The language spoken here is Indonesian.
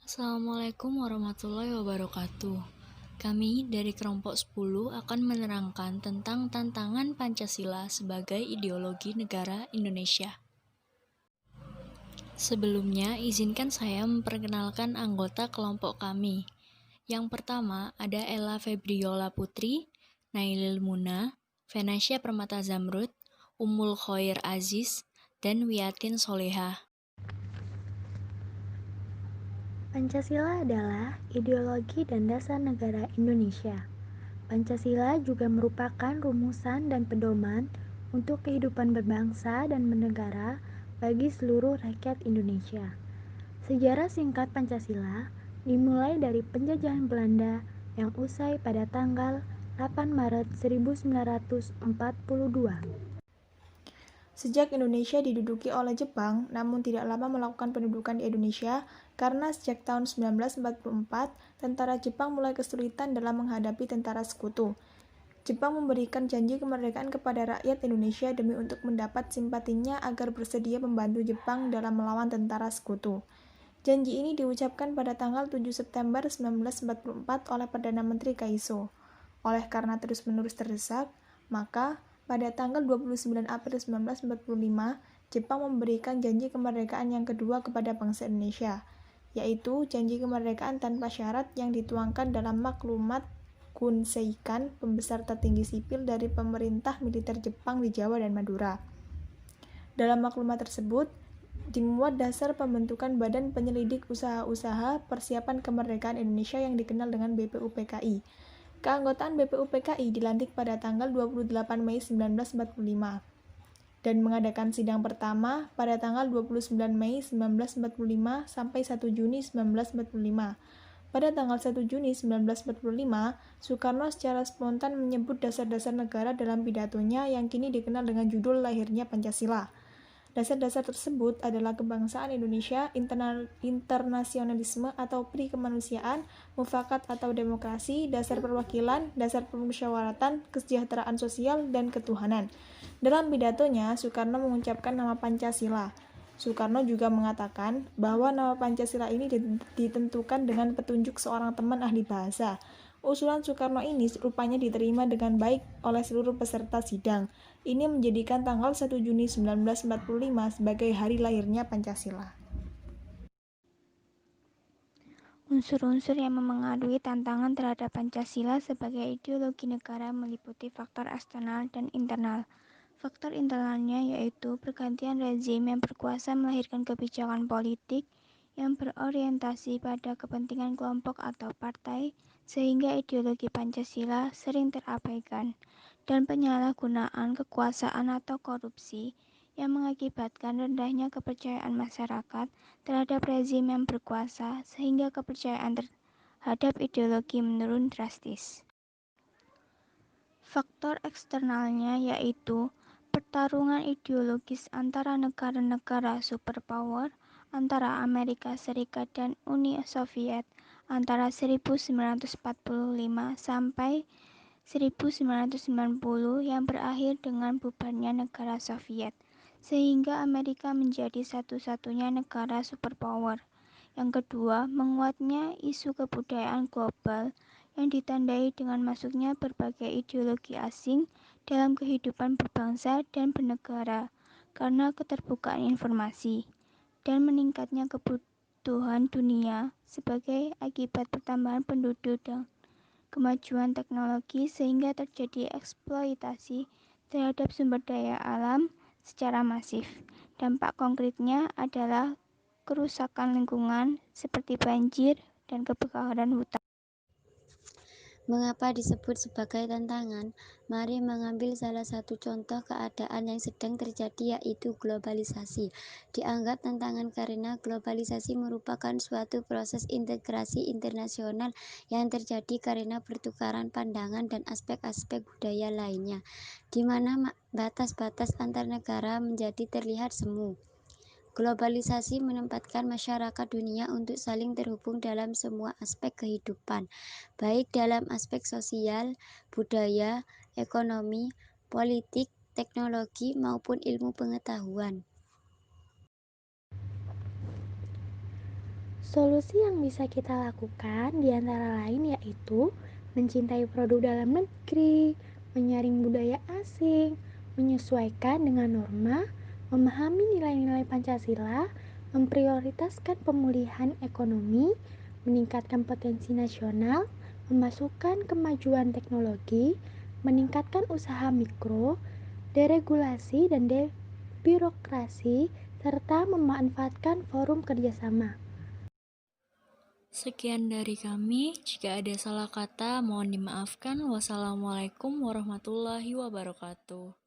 Assalamualaikum warahmatullahi wabarakatuh. Kami dari kelompok 10 akan menerangkan tentang tantangan Pancasila sebagai ideologi negara Indonesia. Sebelumnya, izinkan saya memperkenalkan anggota kelompok kami. Yang pertama ada Ella Febriola Putri, Nailil Muna, Venasya Permata Zamrud, Ummul Khoir Aziz, dan Wiatin Soleha. Pancasila adalah ideologi dan dasar negara Indonesia. Pancasila juga merupakan rumusan dan pedoman untuk kehidupan berbangsa dan bernegara bagi seluruh rakyat Indonesia. Sejarah singkat Pancasila dimulai dari penjajahan Belanda yang usai pada tanggal 8 Maret 1942. Sejak Indonesia diduduki oleh Jepang, namun tidak lama melakukan pendudukan di Indonesia, karena sejak tahun 1944, tentara Jepang mulai kesulitan dalam menghadapi tentara sekutu. Jepang memberikan janji kemerdekaan kepada rakyat Indonesia demi untuk mendapat simpatinya agar bersedia membantu Jepang dalam melawan tentara sekutu. Janji ini diucapkan pada tanggal 7 September 1944 oleh Perdana Menteri Kaiso. Oleh karena terus-menerus terdesak, maka pada tanggal 29 April 1945, Jepang memberikan janji kemerdekaan yang kedua kepada bangsa Indonesia, yaitu janji kemerdekaan tanpa syarat yang dituangkan dalam maklumat Kunseikan, pembesar tertinggi sipil dari pemerintah militer Jepang di Jawa dan Madura. Dalam maklumat tersebut, dimuat dasar pembentukan Badan Penyelidik Usaha-Usaha Persiapan Kemerdekaan Indonesia yang dikenal dengan BPUPKI. Keanggotaan BPUPKI dilantik pada tanggal 28 Mei 1945 dan mengadakan sidang pertama pada tanggal 29 Mei 1945 sampai 1 Juni 1945. Pada tanggal 1 Juni 1945, Soekarno secara spontan menyebut dasar-dasar negara dalam pidatonya yang kini dikenal dengan judul lahirnya Pancasila. Dasar-dasar tersebut adalah kebangsaan Indonesia, internasionalisme atau pri kemanusiaan, mufakat atau demokrasi, dasar perwakilan, dasar permusyawaratan, kesejahteraan sosial, dan ketuhanan. Dalam pidatonya, Soekarno mengucapkan nama Pancasila. Soekarno juga mengatakan bahwa nama Pancasila ini ditentukan dengan petunjuk seorang teman ahli bahasa. Usulan Soekarno ini rupanya diterima dengan baik oleh seluruh peserta sidang. Ini menjadikan tanggal 1 Juni 1945 sebagai hari lahirnya Pancasila. Unsur-unsur yang memengaruhi tantangan terhadap Pancasila sebagai ideologi negara meliputi faktor eksternal dan internal. Faktor internalnya yaitu pergantian rezim yang berkuasa melahirkan kebijakan politik yang berorientasi pada kepentingan kelompok atau partai, sehingga ideologi Pancasila sering terabaikan, dan penyalahgunaan kekuasaan atau korupsi yang mengakibatkan rendahnya kepercayaan masyarakat terhadap rezim yang berkuasa, sehingga kepercayaan terhadap ideologi menurun drastis. Faktor eksternalnya yaitu pertarungan ideologis antara negara-negara superpower, antara Amerika Serikat dan Uni Soviet antara 1945 sampai 1990 yang berakhir dengan bubarnya negara Soviet, sehingga Amerika menjadi satu-satunya negara superpower. Yang kedua, menguatnya isu kebudayaan global yang ditandai dengan masuknya berbagai ideologi asing dalam kehidupan berbangsa dan bernegara karena keterbukaan informasi, dan meningkatnya kebutuhan dunia sebagai akibat pertambahan penduduk dan kemajuan teknologi, sehingga terjadi eksploitasi terhadap sumber daya alam secara masif. Dampak konkretnya adalah kerusakan lingkungan seperti banjir dan kebakaran hutan. Mengapa disebut sebagai tantangan? Mari mengambil salah satu contoh keadaan yang sedang terjadi, yaitu globalisasi. Dianggap tantangan karena globalisasi merupakan suatu proses integrasi internasional yang terjadi karena pertukaran pandangan dan aspek-aspek budaya lainnya, di mana batas-batas antar negara menjadi terlihat semu. Globalisasi menempatkan masyarakat dunia untuk saling terhubung dalam semua aspek kehidupan, baik dalam aspek sosial, budaya, ekonomi, politik, teknologi, maupun ilmu pengetahuan. Solusi yang bisa kita lakukan diantara lain yaitu mencintai produk dalam negeri, menyaring budaya asing, menyesuaikan dengan norma, memahami nilai-nilai Pancasila, memprioritaskan pemulihan ekonomi, meningkatkan potensi nasional, memasukkan kemajuan teknologi, meningkatkan usaha mikro, deregulasi dan debirokrasi, serta memanfaatkan forum kerjasama. Sekian dari kami. Jika ada salah kata, mohon dimaafkan. Wassalamualaikum warahmatullahi wabarakatuh.